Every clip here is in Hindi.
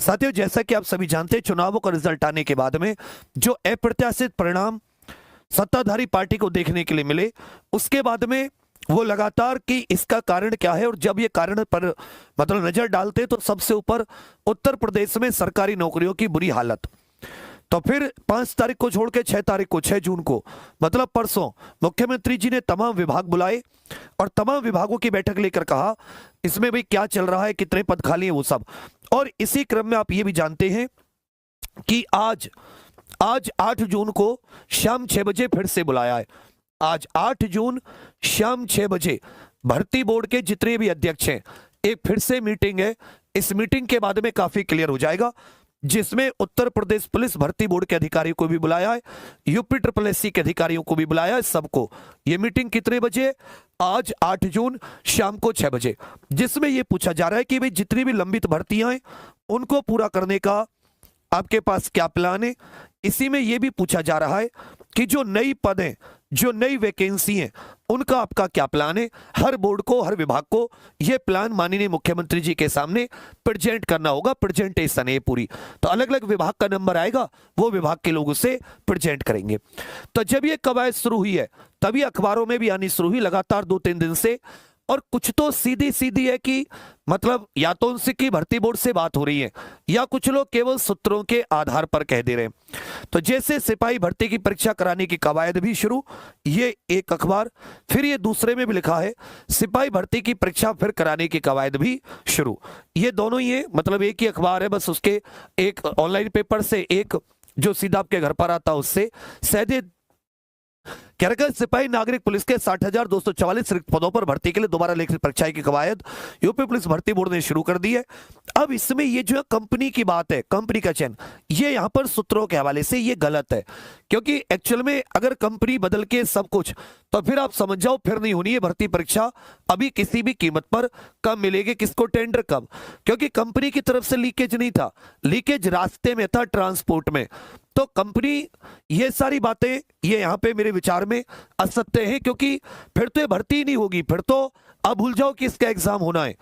साथियों, जैसा कि आप सभी जानते हैं, चुनावों का रिजल्ट आने के बाद में जो अप्रत्याशित परिणाम सत्ताधारी पार्टी को देखने के लिए मिले, उसके बाद में वो लगातार कि इसका कारण क्या है, और जब ये कारण पर मतलब नजर डालते तो सबसे ऊपर उत्तर प्रदेश में सरकारी नौकरियों की बुरी हालत। तो फिर 5 तारीख को छोड़ के 6 तारीख को, 6 जून को, मतलब परसों, मुख्यमंत्री जी ने तमाम विभाग बुलाए और तमाम विभागों की बैठक लेकर कहा इसमें भाई क्या चल रहा है, कितने पद खाली हैं, वो सब। और इसी क्रम में आप ये भी जानते हैं कि आज 8 जून को शाम 6 बजे फिर से बुलाया है। आज 8 जून शाम 6 बजे भर्ती बोर्ड के जितने भी अध्यक्ष हैं, एक फिर से मीटिंग है। इस मीटिंग के बाद में काफी क्लियर हो जाएगा, जिसमें उत्तर प्रदेश पुलिस भर्ती बोर्ड के अधिकारियों को भी बुलाया है, यूपी SSS के अधिकारियों को भी बुलाया है, सबको। ये मीटिंग कितने बजे? आज 8 जून शाम को 6 बजे, जिसमें यह पूछा जा रहा है कि भाई जितनी भी लंबित भर्तियां हैं उनको पूरा करने का आपके पास क्या प्लान है। इसी में यह भी पूछा जा रहा है कि जो नई पद हैं, जो नई वैकेंसी हैं, उनका आपका क्या प्लान है। हर बोर्ड को, हर विभाग को यह प्लान माननीय मुख्यमंत्री जी के सामने प्रेजेंट करना होगा। प्रेजेंटेशन है पूरी, तो अलग अलग विभाग का नंबर आएगा, वो विभाग के लोग उसे प्रेजेंट करेंगे। तो जब ये कवायद शुरू हुई है तभी अखबारों में भी आनी शुरू हुई लगातार 2-3 दिन से। और कुछ तो सीधी सीधी है कि मतलब या तो उनसे की भर्ती बोर्ड से बात हो रही है, या कुछ लोग केवल सूत्रों के आधार पर कह दे रहे हैं। तो जैसे सिपाही भर्ती की परीक्षा कराने की कवायद भी शुरू, ये एक अखबार, फिर ये दूसरे में भी लिखा है सिपाही भर्ती की परीक्षा फिर कराने की कवायद भी शुरू। ये दोनों ही है, मतलब एक ही अखबार है, बस उसके एक ऑनलाइन पेपर से, एक जो सीधा आपके घर पर आता उससे। सहदे कैरागढ़ सिपाही नागरिक पुलिस के 60,244 रिक्त पदों पर भर्ती के लिए दोबारा लिखित परीक्षा की कवायद यूपी पुलिस भर्ती बोर्ड ने शुरू कर दी है। अब इसमें ये जो है कंपनी की बात है, कंपनी का चयन, ये यहां पर सूत्रों के हवाले से ये गलत है, क्योंकि एक्चुअल में अगर कंपनी बदल के सब कुछ, तो फिर आप समझ जाओ फिर नहीं होनी है भर्ती परीक्षा अभी किसी भी कीमत पर। कब मिलेगी किसको टेंडर, कब? क्योंकि कंपनी की तरफ से लीकेज नहीं था, लीकेज रास्ते में था, ट्रांसपोर्ट में। तो कंपनी, ये सारी बातें ये यहां पे मेरे विचार में असत्य है, क्योंकि फिर तो ये भर्ती ही नहीं होगी। फिर तो अब भूल जाओ कि इसका एग्जाम होना है।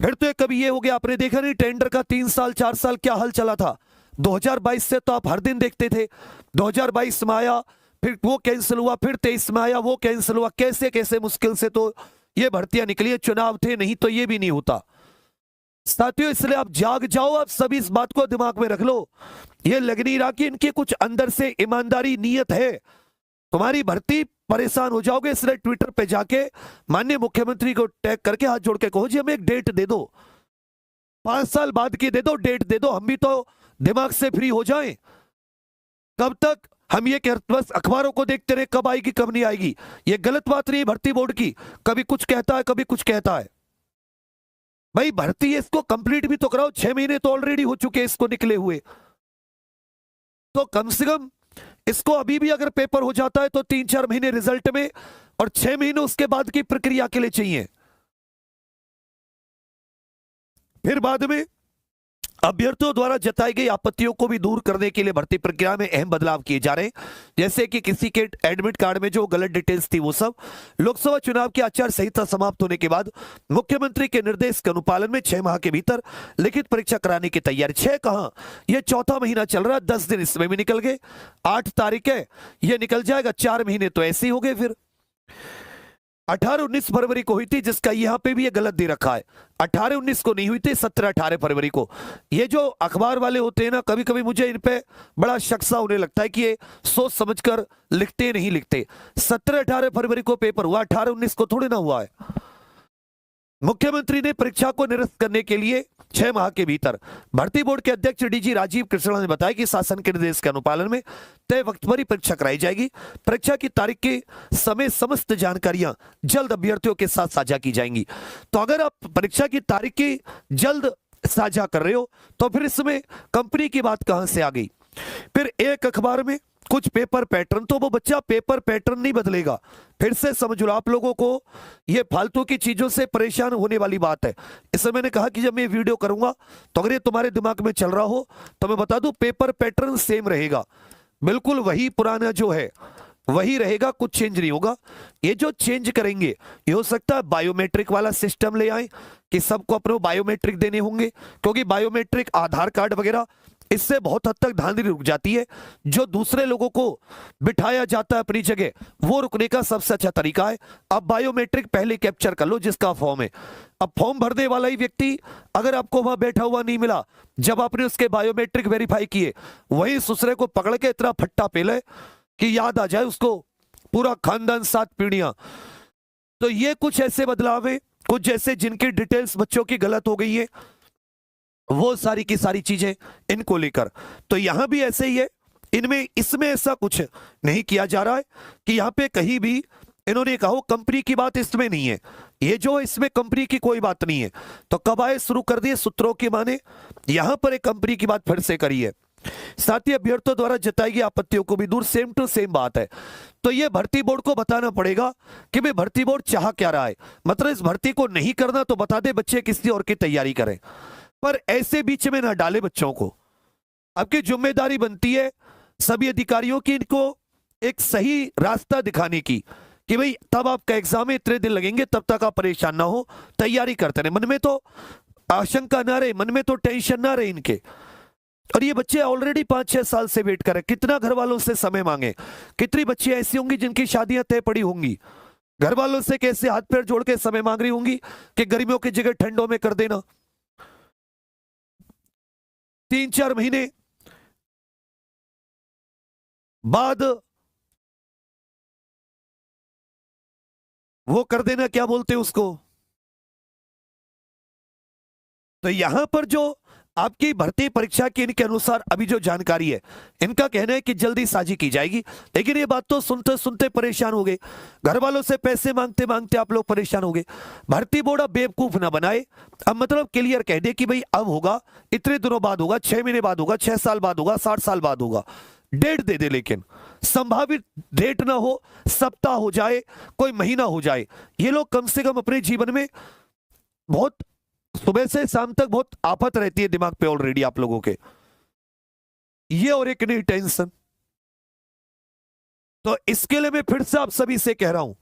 फिर तो कभी ये हो गया, आपने देखा नहीं टेंडर का 3 साल 4 साल क्या हाल चला था। 2022 से तो आप हर दिन देखते थे, 2022 में आया, फिर वो कैंसिल हुआ, फिर 23 में आया, वो कैंसिल हुआ, कैसे कैसे मुश्किल से तो ये भर्तियां निकली है। चुनाव थे, नहीं तो ये भी नहीं होता साथियों। इसलिए आप जाग जाओ, आप सभी इस बात को दिमाग में रख लो। ये लग नहीं रहा कि इनके कुछ अंदर से ईमानदारी नीयत है। तुम्हारी भर्ती परेशान हो जाओगे, इसलिए ट्विटर पे जाके माननीय मुख्यमंत्री को टैग करके हाथ जोड़ के कहो जी हमें एक डेट दे दो, 5 साल बाद की दे दो, डेट दे दो, हम भी तो दिमाग से फ्री हो जाएं। कब तक हम ये बस अखबारों को देखते रहे कब आएगी कब नहीं आएगी? ये गलत बात नहीं है भर्ती बोर्ड की, कभी कुछ कहता है कभी कुछ कहता है। भाई भर्ती है, इसको कंप्लीट भी तो कराओ। 6 महीने तो ऑलरेडी हो चुके हैं इसको निकले हुए, तो कम से कम इसको अभी भी अगर पेपर हो जाता है तो 3-4 महीने रिजल्ट में, और 6 महीने उसके बाद की प्रक्रिया के लिए चाहिए। फिर बाद में अभ्यर्थियों द्वारा जताई गई आपत्तियों को भी दूर करने के लिए भर्ती प्रक्रिया में अहम बदलाव किए जा रहे हैं, जैसे कि किसी के एडमिट कार्ड में जो गलत डिटेल्स थी वो सब। लोकसभा चुनाव की आचार संहिता समाप्त होने के बाद मुख्यमंत्री के निर्देश के अनुपालन में 6 माह के भीतर लिखित परीक्षा कराने की तैयारी। 6 कहां, ये 4था महीना चल रहा है, 10 दिन इसमें भी निकल गए। 8 तारीख है, ये निकल जाएगा, 4 महीने तो ऐसे ही हो गए। फिर 18-19 फरवरी को हुई थी, जिसका यहां पे भी ये गलत दे रखा है। 18-19 को नहीं हुई थी, 17-18 फरवरी को। ये जो अखबार वाले होते हैं ना, कभी कभी मुझे इन पे बड़ा शक सा होने लगता है कि ये सोच समझकर लिखते नहीं लिखते। 17-18 फरवरी को पेपर हुआ, 18-19 को थोड़ी ना हुआ है। मुख्यमंत्री ने परीक्षा को निरस्त करने के लिए 6 माह के भीतर भर्ती बोर्ड के अध्यक्ष डीजी राजीव कृष्णा ने बताया कि शासन के निर्देश के अनुपालन में तय वक्त पर ही परीक्षा कराई जाएगी। परीक्षा की तारीख के समय समस्त जानकारियां जल्द अभ्यर्थियों के साथ साझा की जाएंगी। तो अगर आप परीक्षा की तारीख की जल्द साझा कर रहे हो तो फिर इसमें कंपनी की बात कहां से आ गई? फिर एक अखबार में कुछ पेपर पैटर्न, तो वो बच्चा पेपर पैटर्न नहीं बदलेगा। फिर से समझ लो, आप लोगों को ये फालतू की चीजों से परेशान होने वाली बात है। इसलिए मैंने कहा कि जब मैं वीडियो करूंगा तो अगर ये तुम्हारे दिमाग में चल रहा हो तो मैं बता दूं पेपर पैटर्न सेम रहेगा, बिल्कुल वही पुराना जो है वही रहेगा, कुछ चेंज नहीं होगा। ये जो चेंज करेंगे ये हो सकता है बायोमेट्रिक वाला सिस्टम ले आए कि सबको अपने बायोमेट्रिक देने होंगे, क्योंकि बायोमेट्रिक आधार कार्ड वगैरह इससे बहुत हद तक धांधली रुक जाती है। जो दूसरे लोगों को बिठाया जाता है अपनी जगह, वो रुकने का सबसे अच्छा तरीका है। अब बायोमेट्रिक पहले कैप्चर कर लो जिसका फॉर्म है। अब फॉर्म भरने वाला ही व्यक्ति अगर आपको वहां बैठा हुआ नहीं मिला, जब आपने उसके बायोमेट्रिक वेरीफाई किए, वही दूसरे को पकड़ के इतना फट्टा पेले कि याद आ जाए उसको पूरा खानदान 7 पीढ़ियां। तो ये कुछ ऐसे बदलाव है, कुछ जैसे जिनकी डिटेल्स बच्चों की गलत हो गई है, वो सारी की सारी चीजें इनको लेकर। तो यहां भी ऐसे ही है, इनमें इसमें ऐसा कुछ नहीं किया जा रहा है कि यहां पे कहीं भी इन्होंने कहा कंपनी की बात इसमें नहीं है। ये जो इसमें कंपनी की कोई बात नहीं है, तो कवायद शुरू कर दिए सूत्रों के माने, यहां पर एक कंपनी की बात फिर से करी है। साथ ही अभ्यर्थियों द्वारा जताई गई आपत्तियों को भी दूर, सेम टू सेम बात है। तो ये भर्ती बोर्ड को बताना पड़ेगा कि भाई भर्ती बोर्ड चाह क्या रहा है। मतलब इस भर्ती को नहीं करना तो बता दे, बच्चे किसी और की तैयारी करें, पर ऐसे बीच में ना डाले बच्चों को। आपकी जिम्मेदारी बनती है सभी अधिकारियों की इनको एक सही रास्ता दिखाने की कि भाई तब आपका एग्जाम है, इतने दिन लगेंगे, तब तक आप परेशान ना हो, तैयारी करते रहे। मन में तो आशंका ना रहे, मन में तो टेंशन ना रहे इनके। और ये बच्चे ऑलरेडी 5-6 साल से वेट कर रहे, कितना घर वालों से समय मांगे। कितनी बच्ची ऐसी होंगी जिनकी शादियां तय पड़ी होंगी, घर वालों से कैसे हाथ पैर जोड़ के समय मांग रही होंगी कि गर्मियों की जगह ठंडों में कर देना। 3-4 महीने बाद वो कर देना, क्या बोलते हैं उसको। तो यहां पर जो आपकी भर्ती परीक्षा की इनके अनुसार अभी जो जानकारी है, इनका कहना है कि जल्दी साझी की जाएगी। लेकिन ये बात तो सुनते सुनते परेशान हो गए, घर वालों से पैसे मांगते मांगते आप लोग परेशान हो गए। भर्ती बोर्ड अब बेवकूफ ना बनाए, अब मतलब क्लियर कह दे कि भाई अब होगा, इतने दिनों बाद होगा, 6 महीने बाद होगा, 6 साल बाद होगा, 60 साल बाद होगा। डेट दे दे, लेकिन संभावित डेट ना हो, सप्ताह हो जाए, कोई महीना हो जाए। ये लोग कम से कम अपने जीवन में बहुत सुबह से शाम तक बहुत आफत रहती है दिमाग पे ऑलरेडी आप लोगों के, ये और एक नई टेंशन। तो इसके लिए मैं फिर से आप सभी से कह रहा हूं,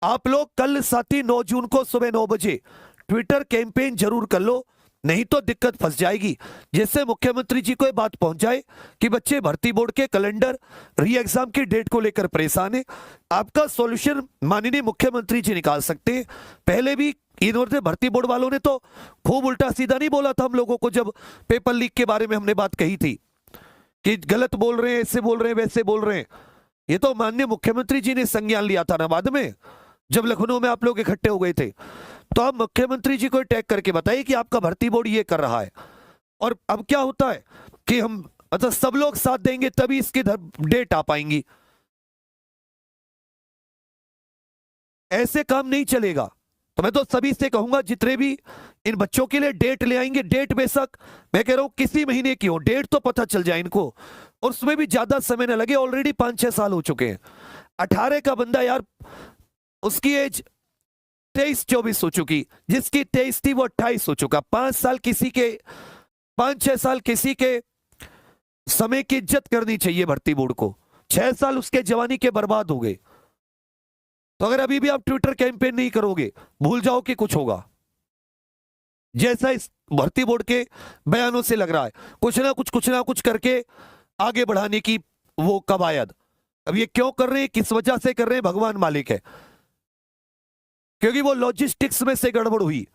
आप लोग कल 9 जून को सुबह 9 बजे ट्विटर कैंपेन जरूर कर लो, नहीं तो दिक्कत फंस जाएगी। जैसे मुख्यमंत्री जी को बात पहुंच जाए कि बच्चे भर्ती बोर्ड के कैलेंडर री एग्जाम की डेट को लेकर परेशान है, आपका सॉल्यूशन माननीय मुख्यमंत्री जी निकाल सकते हैं। पहले भी इन्होंने भर्ती बोर्ड वालों ने तो खूब उल्टा सीधा नहीं बोला था हम लोगों को, जब पेपर लीक के बारे में हमने बात कही थी कि गलत बोल रहे हैं, ऐसे बोल रहे हैं, वैसे बोल रहे हैं। ये तो माननीय मुख्यमंत्री जी ने संज्ञान लिया था ना बाद में, जब लखनऊ में आप लोग इकट्ठे हो गए थे। तो आप मुख्यमंत्री जी को टैग करके बताइए कि आपका भर्ती बोर्ड ये कर रहा है। और अब क्या होता है कि हम मतलब सब लोग साथ देंगे तभी इसकी डेट आ पाएंगी, ऐसे काम नहीं चलेगा। तो मैं तो सभी से कहूंगा जितने भी इन बच्चों के लिए डेट ले आएंगे, डेट बेशक मैं कह रहा हूं किसी महीने की हो, डेट तो पता चल जाए इनको, और उसमें भी ज्यादा समय ना लगे। ऑलरेडी 5-6 साल हो चुके हैं। 18 का बंदा यार, उसकी एज 23-24 हो चुकी, जिसकी 23 थी वो 28 हो चुका। 5 साल किसी के, 5-6 साल किसी के समय की इज्जत करनी चाहिए भर्ती बोर्ड को। 6 साल उसके जवानी के बर्बाद हो गए। तो अगर अभी भी आप ट्विटर कैंपेन नहीं करोगे, भूल जाओ कि कुछ होगा, जैसा इस भर्ती बोर्ड के बयानों से लग रहा है। कुछ ना कुछ करके आगे बढ़ाने की वो कवायद। अब ये क्यों कर रहे हैं, किस वजह से कर रहे हैं, भगवान मालिक है। क्योंकि वो लॉजिस्टिक्स में से गड़बड़ हुई,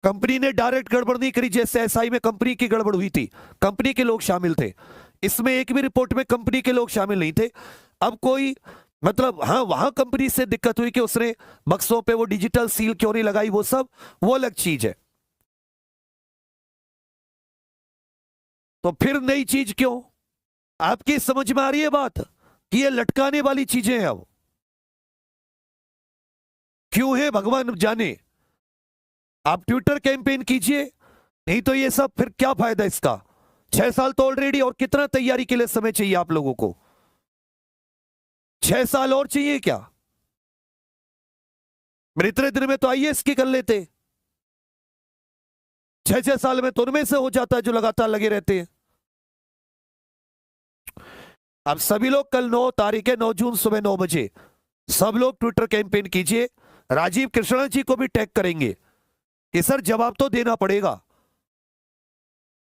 कंपनी ने डायरेक्ट गड़बड़ नहीं करी, जैसे एसआई में कंपनी की गड़बड़ हुई थी, कंपनी के लोग शामिल थे। इसमें एक भी रिपोर्ट में कंपनी के लोग शामिल नहीं थे। अब कोई मतलब हाँ, वहां कंपनी से दिक्कत हुई कि उसने बक्सों पे वो डिजिटल सील क्यों नहीं लगाई, वो सब वो अलग चीज है। तो फिर नई चीज क्यों? आपकी समझ में आ रही है बात कि ये लटकाने वाली चीजें हैं। अब क्यों है भगवान जाने। आप ट्विटर कैंपेन कीजिए, नहीं तो ये सब फिर क्या फायदा इसका। 6 साल तो ऑलरेडी, और कितना तैयारी के लिए समय चाहिए आप लोगों को? 6 साल और चाहिए क्या? मेरे इतने दिन में तो आईएएस की कर लेते, 6-6 साल में तो उनमें से हो जाता है जो लगातार लगे रहते हैं। अब सभी लोग कल 9 तारीख है, 9 जून सुबह 9 बजे सब लोग ट्विटर कैंपेन कीजिए। राजीव कृष्णा जी को भी टैग करेंगे कि सर जवाब तो देना पड़ेगा,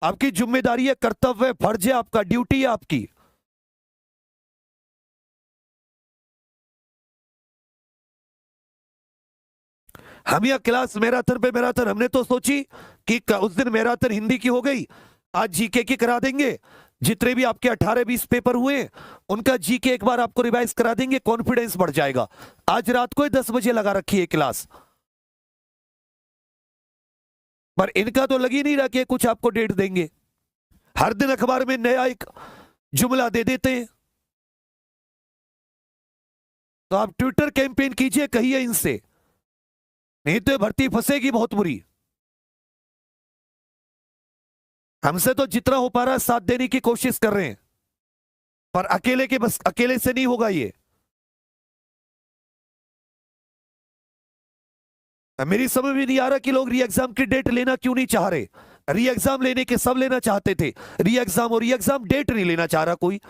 आपकी जिम्मेदारी है, कर्तव्य है, फर्ज है आपका, ड्यूटी है आपकी। हम यह क्लास मैराथन पे मैराथन, हमने तो सोची कि उस दिन मैराथन हिंदी की हो गई, आज जीके की करा देंगे। जितने भी आपके 18-20 पेपर हुए उनका जीके एक बार आपको रिवाइज करा देंगे, कॉन्फिडेंस बढ़ जाएगा। आज रात को 10 बजे लगा रखी है क्लास, पर इनका तो लग ही नहीं रहा कि कुछ आपको डेट देंगे। हर दिन अखबार में नया एक जुमला दे देते हैं। तो आप ट्विटर कैंपेन कीजिए, कहिए इनसे, नहीं तो भर्ती फंसेगी बहुत बुरी। हमसे तो जितना हो पा रहा है साथ देने की कोशिश कर रहे हैं, पर अकेले से नहीं होगा ये। मेरी समझ में नहीं आ रहा कि लोग री एग्जाम की डेट लेना क्यों नहीं चाह रहे। री एग्जाम लेने के सब लेना चाहते थे, री एग्जाम डेट नहीं लेना चाह रहा कोई,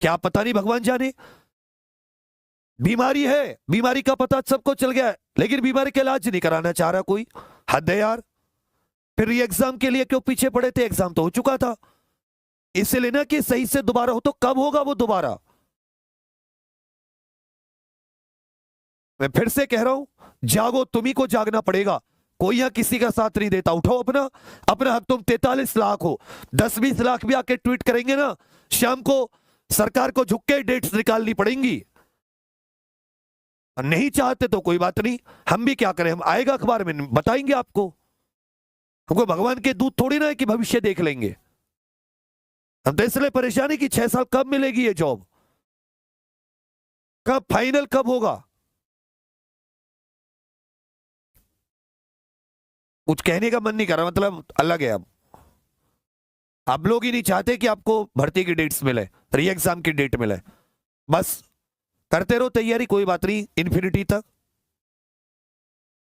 क्या पता नहीं, भगवान जाने। बीमारी है, बीमारी का पता सबको चल गया है, लेकिन बीमारी का इलाज नहीं कराना चाह रहा कोई। हद है यार। फिर री एग्जाम के लिए क्यों पीछे पड़े थे, एग्जाम तो हो चुका था। इसे लेना कि सही से दोबारा हो, तो कब होगा वो दोबारा। मैं फिर से कह रहा हूं, जागो, तुम्ही को जागना पड़ेगा, कोई यहां किसी का साथ नहीं देता। उठाओ अपना अपना हक। तुम 43 लाख हो, 10-20 लाख भी आके ट्वीट करेंगे ना, शाम को सरकार को झुक के डेट्स निकालनी पड़ेंगी। नहीं चाहते तो कोई बात नहीं, हम भी क्या करें, हम आएगा अखबार में बताएंगे आपको। हमको भगवान के दूत थोड़ी ना है कि भविष्य देख लेंगे। हम तो इसलिए परेशानी कि 6 साल कब मिलेगी ये जॉब, कब फाइनल कब होगा। कुछ कहने का मन नहीं कर रहा, मतलब अलग है। अब आप लोग ही नहीं चाहते कि आपको भर्ती की डेट्स मिले, री एग्जाम की डेट मिले। बस करते रहो तैयारी, कोई बात नहीं, इन्फिनिटी तक।